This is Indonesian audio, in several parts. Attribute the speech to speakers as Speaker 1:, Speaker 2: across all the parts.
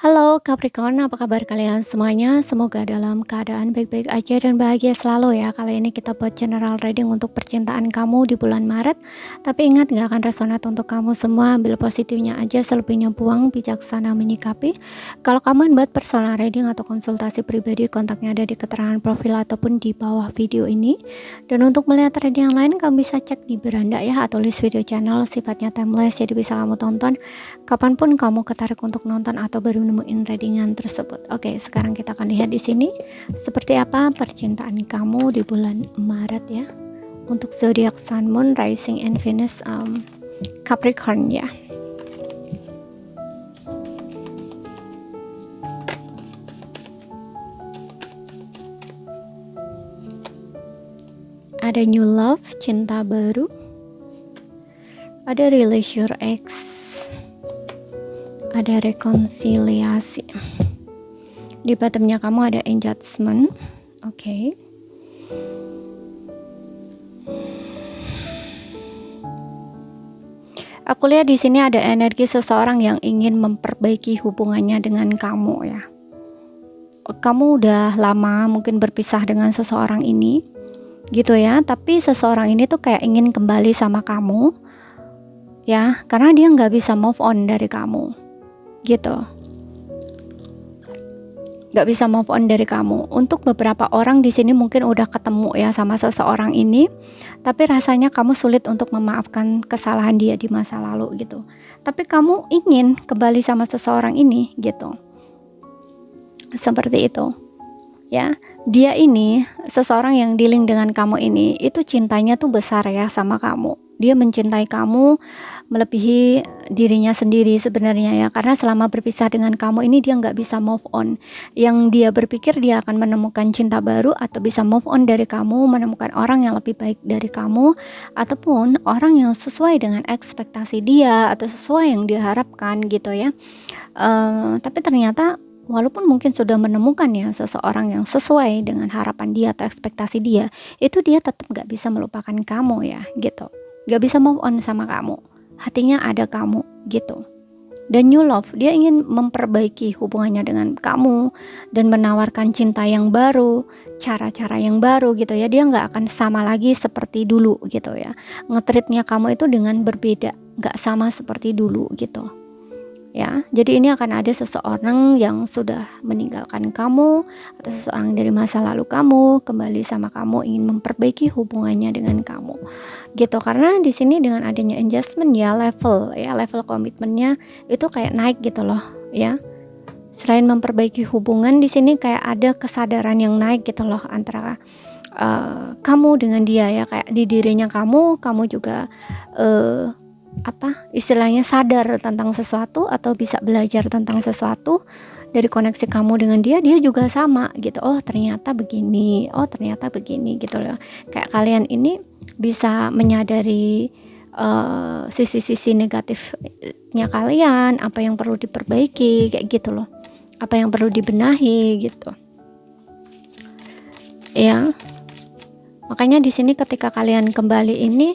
Speaker 1: Halo Capricorn, apa kabar kalian semuanya? Semoga dalam keadaan baik-baik aja dan bahagia selalu ya. Kali ini kita buat general reading untuk percintaan kamu di bulan Maret. Tapi ingat, gak akan resonate untuk kamu semua. Ambil positifnya aja, selebihnya buang, bijaksana menyikapi. Kalau kamu buat personal reading atau konsultasi pribadi, kontaknya ada di keterangan profil ataupun di bawah video ini. Dan untuk melihat reading yang lain, kamu bisa cek di beranda ya, atau list video channel, sifatnya timeless, jadi bisa kamu tonton kapanpun kamu ketarik untuk nonton atau baru nemuin readingan tersebut. Oke, sekarang kita akan lihat di sini seperti apa percintaan kamu di bulan Maret ya. Untuk zodiak Sun, Moon, Rising, and Venus Capricorn ya. Ada new love, cinta baru. Ada release your ex. Ada rekonsiliasi. Di bottomnya kamu ada engagement. Oke. Aku lihat di sini ada energi seseorang yang ingin memperbaiki hubungannya dengan kamu ya. Kamu udah lama mungkin berpisah dengan seseorang ini, gitu ya. Tapi seseorang ini tuh kayak ingin kembali sama kamu, ya, karena dia nggak bisa move on dari kamu. Gitu, nggak bisa move on dari kamu. Untuk beberapa orang di sini mungkin udah ketemu ya sama seseorang ini, tapi rasanya kamu sulit untuk memaafkan kesalahan dia di masa lalu gitu. Tapi kamu ingin kembali sama seseorang ini gitu, seperti itu ya. Dia ini seseorang yang dealing dengan kamu ini, itu cintanya tuh besar ya sama kamu. Dia mencintai kamu melebihi dirinya sendiri sebenarnya ya, karena selama berpisah dengan kamu ini dia nggak bisa move on. Yang dia berpikir dia akan menemukan cinta baru atau bisa move on dari kamu, menemukan orang yang lebih baik dari kamu, ataupun orang yang sesuai dengan ekspektasi dia atau sesuai yang dia harapkan gitu ya. Tapi ternyata walaupun mungkin sudah menemukan ya seseorang yang sesuai dengan harapan dia atau ekspektasi dia, itu dia tetap gak bisa melupakan kamu ya gitu, gak bisa move on sama kamu, hatinya ada kamu gitu. Dan new love, dia ingin memperbaiki hubungannya dengan kamu dan menawarkan cinta yang baru, cara-cara yang baru gitu ya. Dia gak akan sama lagi seperti dulu gitu ya. Nge-treatnya kamu itu dengan berbeda, gak sama seperti dulu gitu ya. Jadi ini akan ada seseorang yang sudah meninggalkan kamu atau seseorang dari masa lalu kamu kembali sama kamu, ingin memperbaiki hubungannya dengan kamu gitu. Karena di sini dengan adanya adjustment ya, level komitmennya itu kayak naik gitu loh ya. Selain memperbaiki hubungan, di sini kayak ada kesadaran yang naik gitu loh antara kamu dengan dia ya. Kayak di dirinya kamu juga istilahnya sadar tentang sesuatu atau bisa belajar tentang sesuatu dari koneksi kamu dengan dia juga sama gitu. Oh ternyata begini gitu loh. Kayak kalian ini bisa menyadari sisi-sisi negatifnya kalian, apa yang perlu diperbaiki kayak gitu loh, apa yang perlu dibenahi gitu ya. Makanya di sini ketika kalian kembali ini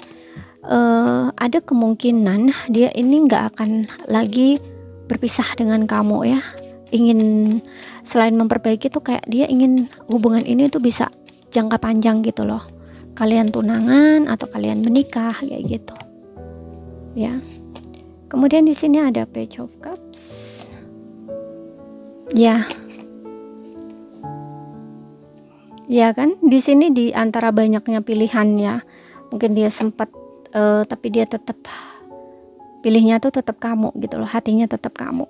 Speaker 1: ada kemungkinan dia ini nggak akan lagi berpisah dengan kamu ya. Ingin selain memperbaiki tuh kayak dia ingin hubungan ini tuh bisa jangka panjang gitu loh. Kalian tunangan atau kalian menikah kayak gitu ya. Kemudian di sini ada Page of Cups ya. Ya kan, di sini di antara banyaknya pilihan ya. Mungkin dia sempat tapi dia tetap pilihnya tuh tetap kamu gitu loh, hatinya tetap kamu.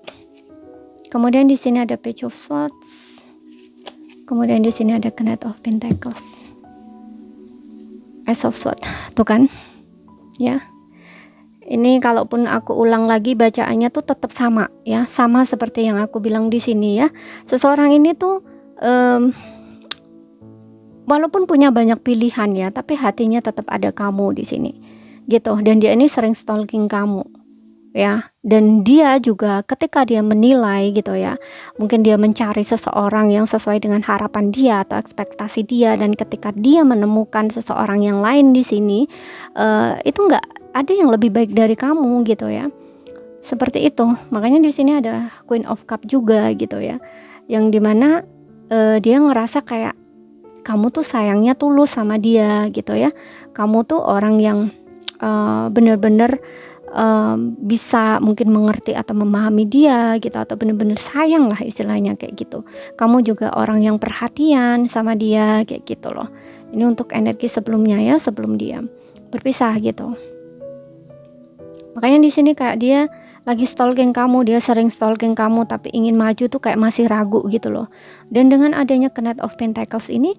Speaker 1: Kemudian di sini ada Page of Swords. Kemudian di sini ada Knight of Pentacles. Ace of Swords. Tuh kan? Ya. Ini kalaupun aku ulang lagi bacaannya tuh tetap sama ya, sama seperti yang aku bilang di sini ya. Seseorang ini tuh walaupun punya banyak pilihan ya, tapi hatinya tetap ada kamu di sini gitu. Dan dia ini sering stalking kamu ya. Dan dia juga ketika dia menilai gitu ya, mungkin dia mencari seseorang yang sesuai dengan harapan dia atau ekspektasi dia, dan ketika dia menemukan seseorang yang lain di sini, itu nggak ada yang lebih baik dari kamu gitu ya. Seperti itu. Makanya di sini ada Queen of Cup juga gitu ya. Yang dimana dia ngerasa kayak kamu tuh sayangnya tulus sama dia gitu ya. Kamu tuh orang yang bener-bener bisa mungkin mengerti atau memahami dia gitu, atau bener-bener sayang lah istilahnya kayak gitu. Kamu juga orang yang perhatian sama dia kayak gitu loh. Ini untuk energi sebelumnya ya, sebelum dia berpisah gitu. Makanya di sini kayak dia lagi stalking kamu, dia sering stalking kamu, tapi ingin maju tuh kayak masih ragu gitu loh. Dan dengan adanya Knight of Pentacles ini,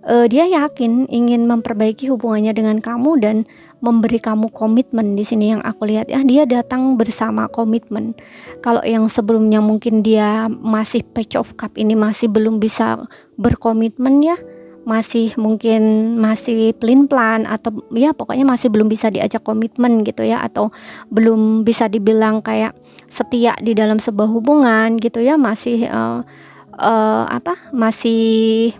Speaker 1: dia yakin ingin memperbaiki hubungannya dengan kamu dan memberi kamu komitmen. Di sini yang aku lihat ya, dia datang bersama komitmen. Kalau yang sebelumnya mungkin dia masih Page of Cup ini masih belum bisa berkomitmen ya, masih mungkin masih pelin-pelan, atau ya pokoknya masih belum bisa diajak komitmen gitu ya, atau belum bisa dibilang kayak setia di dalam sebuah hubungan gitu ya, masih masih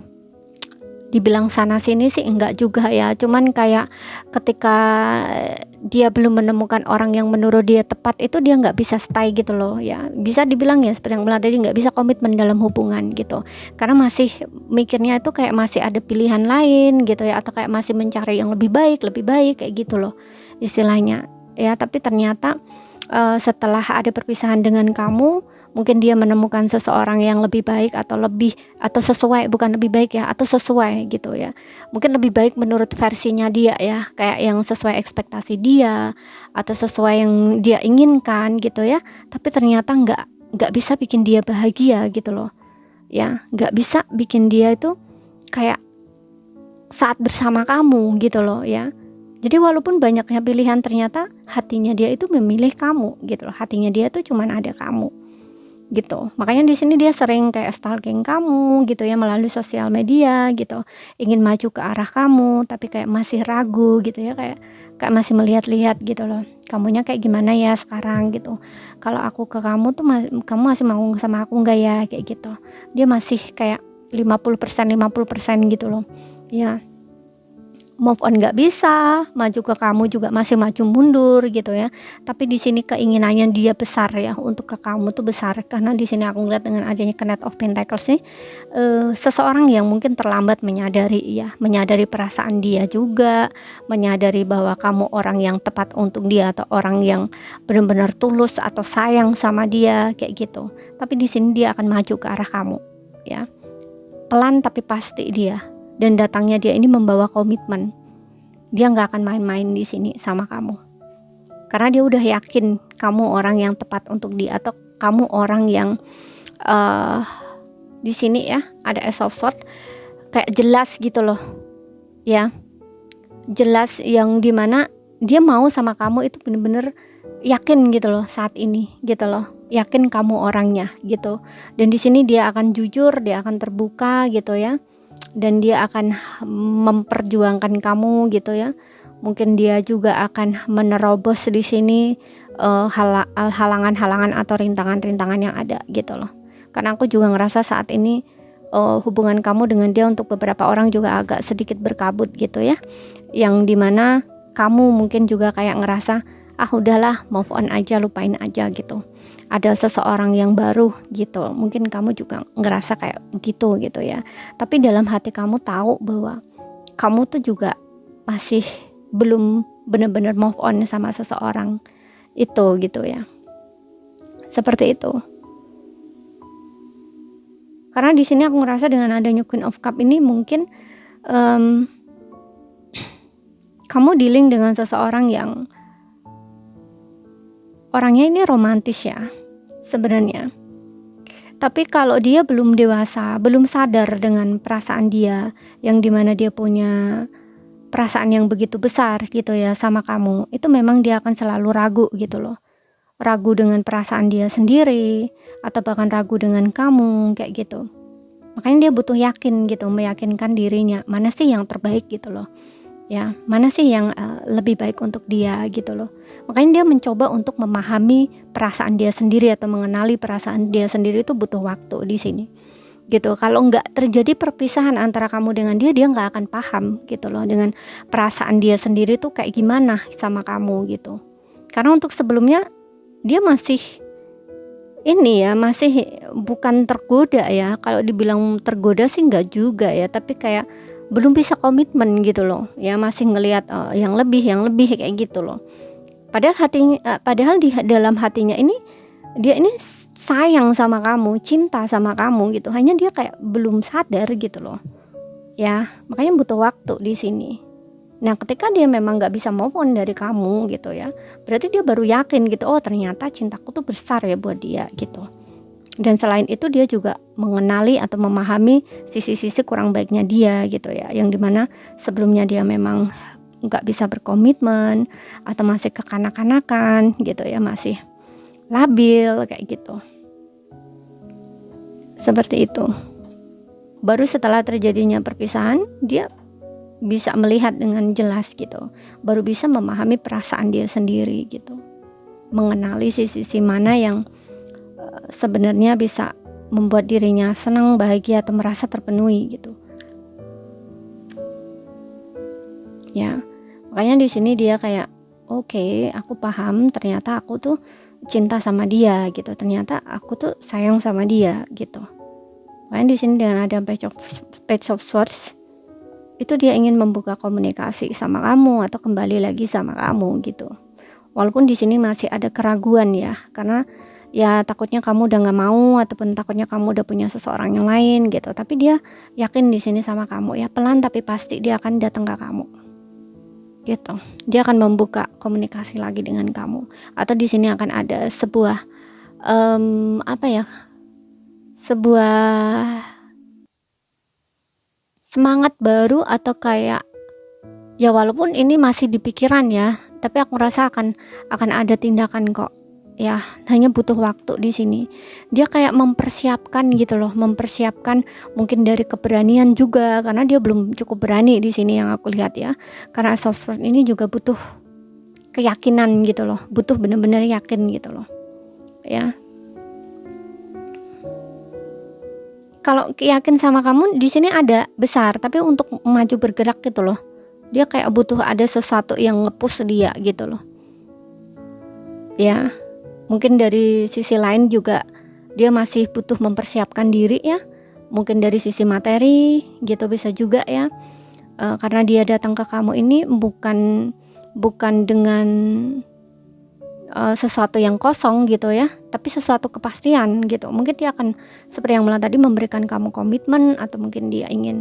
Speaker 1: dibilang sana sini sih enggak juga ya, cuman kayak ketika dia belum menemukan orang yang menurut dia tepat, itu dia nggak bisa stay gitu loh ya, bisa dibilang ya seperti yang bilang tadi, nggak bisa komitmen dalam hubungan gitu, karena masih mikirnya itu kayak masih ada pilihan lain gitu ya, atau kayak masih mencari yang lebih baik kayak gitu loh istilahnya ya. Tapi ternyata setelah ada perpisahan dengan kamu, mungkin dia menemukan seseorang yang lebih baik, atau sesuai, bukan lebih baik ya, atau sesuai gitu ya, mungkin lebih baik menurut versinya dia ya, kayak yang sesuai ekspektasi dia atau sesuai yang dia inginkan gitu ya. Tapi ternyata nggak bisa bikin dia bahagia gitu loh ya, nggak bisa bikin dia itu kayak saat bersama kamu gitu loh ya. Jadi walaupun banyaknya pilihan, ternyata hatinya dia itu memilih kamu gitu loh. Hatinya dia tuh cuman ada kamu gitu. Makanya di sini dia sering kayak stalking kamu gitu ya, melalui sosial media gitu. Ingin maju ke arah kamu, tapi kayak masih ragu gitu ya, kayak masih melihat-lihat gitu loh. Kamunya kayak gimana ya sekarang gitu. Kalau aku ke kamu tuh kamu masih mau sama aku enggak ya, kayak gitu. Dia masih kayak 50% gitu loh. Ya. Move on nggak bisa, maju ke kamu juga masih maju mundur gitu ya. Tapi di sini keinginannya dia besar ya, untuk ke kamu tuh besar, karena di sini aku ngeliat dengan adanya Knight of Pentacles nih, seseorang yang mungkin terlambat menyadari perasaan dia juga, menyadari bahwa kamu orang yang tepat untuk dia, atau orang yang benar-benar tulus atau sayang sama dia kayak gitu. Tapi di sini dia akan maju ke arah kamu ya, pelan tapi pasti dia. Dan datangnya dia ini membawa komitmen. Dia nggak akan main-main di sini sama kamu, karena dia udah yakin kamu orang yang tepat untuk dia, atau kamu orang yang di sini ya ada Ace of Swords, kayak jelas gitu loh ya, jelas, yang dimana dia mau sama kamu itu bener-bener yakin gitu loh saat ini gitu loh, yakin kamu orangnya gitu. Dan di sini dia akan jujur, dia akan terbuka gitu ya, dan dia akan memperjuangkan kamu gitu ya. Mungkin dia juga akan menerobos di sini halangan-halangan atau rintangan-rintangan yang ada gitu loh. Karena aku juga ngerasa saat ini hubungan kamu dengan dia untuk beberapa orang juga agak sedikit berkabut gitu ya, yang dimana kamu mungkin juga kayak ngerasa udahlah, move on aja, lupain aja gitu, ada seseorang yang baru gitu. Mungkin kamu juga ngerasa kayak gitu ya. Tapi dalam hati kamu tahu bahwa kamu tuh juga masih belum benar-benar move on sama seseorang itu gitu ya. Seperti itu. Karena di sini aku ngerasa dengan adanya Queen of Cup ini, mungkin kamu dealing dengan seseorang yang orangnya ini romantis ya sebenarnya. Tapi kalau dia belum dewasa, belum sadar dengan perasaan dia, yang dimana dia punya perasaan yang begitu besar gitu ya sama kamu, itu memang dia akan selalu ragu gitu loh. Ragu dengan perasaan dia sendiri, atau bahkan ragu dengan kamu kayak gitu. Makanya dia butuh yakin gitu, meyakinkan dirinya mana sih yang terbaik gitu loh ya, mana sih yang lebih baik untuk dia gitu loh. Makanya dia mencoba untuk memahami perasaan dia sendiri, atau mengenali perasaan dia sendiri itu butuh waktu di sini gitu. Kalau nggak terjadi perpisahan antara kamu dengan dia nggak akan paham gitu loh dengan perasaan dia sendiri tuh kayak gimana sama kamu gitu. Karena untuk sebelumnya dia masih ini ya, masih bukan tergoda ya. Kalau dibilang tergoda sih enggak juga ya, tapi kayak belum bisa komitmen gitu loh. Ya masih ngelihat yang lebih kayak gitu loh. Padahal di dalam hatinya ini dia ini sayang sama kamu, cinta sama kamu gitu. Hanya dia kayak belum sadar gitu loh. Ya, makanya butuh waktu di sini. Nah, ketika dia memang nggak bisa move on dari kamu gitu ya, berarti dia baru yakin gitu, oh ternyata cintaku tuh besar ya buat dia gitu. Dan selain itu dia juga mengenali atau memahami sisi-sisi kurang baiknya dia gitu ya, yang dimana sebelumnya dia memang nggak bisa berkomitmen atau masih kekanak-kanakan gitu ya, masih labil kayak gitu. Seperti itu. Baru setelah terjadinya perpisahan, dia bisa melihat dengan jelas gitu, baru bisa memahami perasaan dia sendiri gitu, mengenali sisi-sisi mana yang sebenarnya bisa membuat dirinya senang, bahagia atau merasa terpenuhi gitu. Ya, makanya di sini dia kayak oke, aku paham, ternyata aku tuh cinta sama dia gitu, ternyata aku tuh sayang sama dia gitu. Makanya di sini dengan ada page of swords itu dia ingin membuka komunikasi sama kamu atau kembali lagi sama kamu gitu. Walaupun di sini masih ada keraguan ya, karena ya takutnya kamu udah nggak mau ataupun takutnya kamu udah punya seseorang yang lain gitu. Tapi dia yakin di sini sama kamu ya, pelan tapi pasti dia akan datang ke kamu gitu. Dia akan membuka komunikasi lagi dengan kamu. Atau di sini akan ada sebuah sebuah semangat baru atau kayak ya walaupun ini masih di pikiran ya, tapi aku rasa akan ada tindakan kok. Ya, hanya butuh waktu di sini. Dia kayak mempersiapkan gitu loh, mempersiapkan mungkin dari keberanian juga karena dia belum cukup berani di sini yang aku lihat ya. Karena soft sword ini juga butuh keyakinan gitu loh, butuh benar-benar yakin gitu loh. Ya. Kalau yakin sama kamu di sini ada besar, tapi untuk maju bergerak gitu loh. Dia kayak butuh ada sesuatu yang nge-push dia gitu loh. Ya, mungkin dari sisi lain juga dia masih butuh mempersiapkan diri ya. Mungkin dari sisi materi gitu bisa juga ya. Karena dia datang ke kamu ini bukan dengan sesuatu yang kosong gitu ya, tapi sesuatu kepastian gitu. Mungkin dia akan seperti yang Mulan tadi memberikan kamu komitmen, atau mungkin dia ingin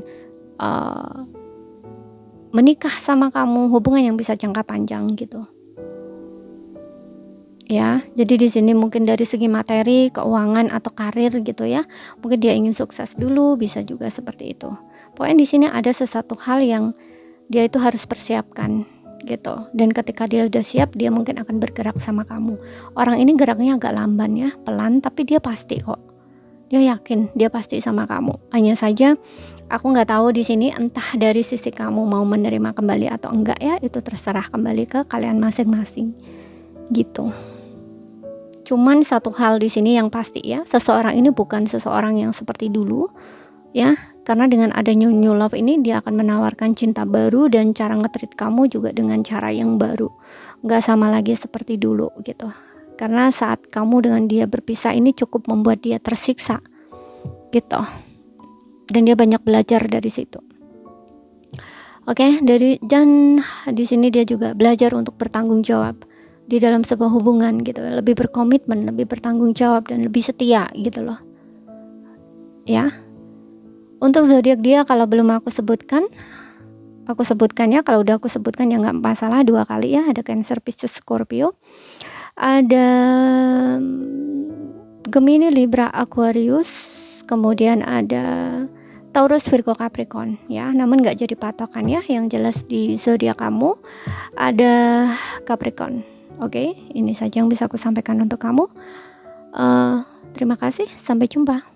Speaker 1: menikah sama kamu, hubungan yang bisa jangka panjang gitu. Ya, jadi di sini mungkin dari segi materi, keuangan atau karir gitu ya. Mungkin dia ingin sukses dulu, bisa juga seperti itu. Pokoknya di sini ada sesuatu hal yang dia itu harus persiapkan gitu. Dan ketika dia udah siap, dia mungkin akan bergerak sama kamu. Orang ini geraknya agak lamban ya, pelan, tapi dia pasti kok. Dia yakin, dia pasti sama kamu. Hanya saja aku nggak tahu di sini entah dari sisi kamu mau menerima kembali atau enggak ya, itu terserah kembali ke kalian masing-masing. Gitu. Cuman satu hal di sini yang pasti ya, seseorang ini bukan seseorang yang seperti dulu ya. Karena dengan adanya new love ini, dia akan menawarkan cinta baru dan cara nge-treat kamu juga dengan cara yang baru. Nggak sama lagi seperti dulu gitu. Karena saat kamu dengan dia berpisah ini cukup membuat dia tersiksa gitu. Dan dia banyak belajar dari situ. Oke, dan di sini dia juga belajar untuk bertanggung jawab di dalam sebuah hubungan gitu. Lebih berkomitmen, lebih bertanggung jawab dan lebih setia gitu loh. Ya. Untuk zodiak dia kalau belum aku sebutkan ya. Kalau udah aku sebutkan ya nggak masalah, 2 kali ya. Ada Cancer, Pisces, Scorpio. Ada Gemini, Libra, Aquarius. Kemudian ada Taurus, Virgo, Capricorn ya. Namun nggak jadi patokan ya. Yang jelas di zodiak kamu ada Capricorn. Oke, ini saja yang bisa aku sampaikan untuk kamu. Terima kasih. Sampai jumpa.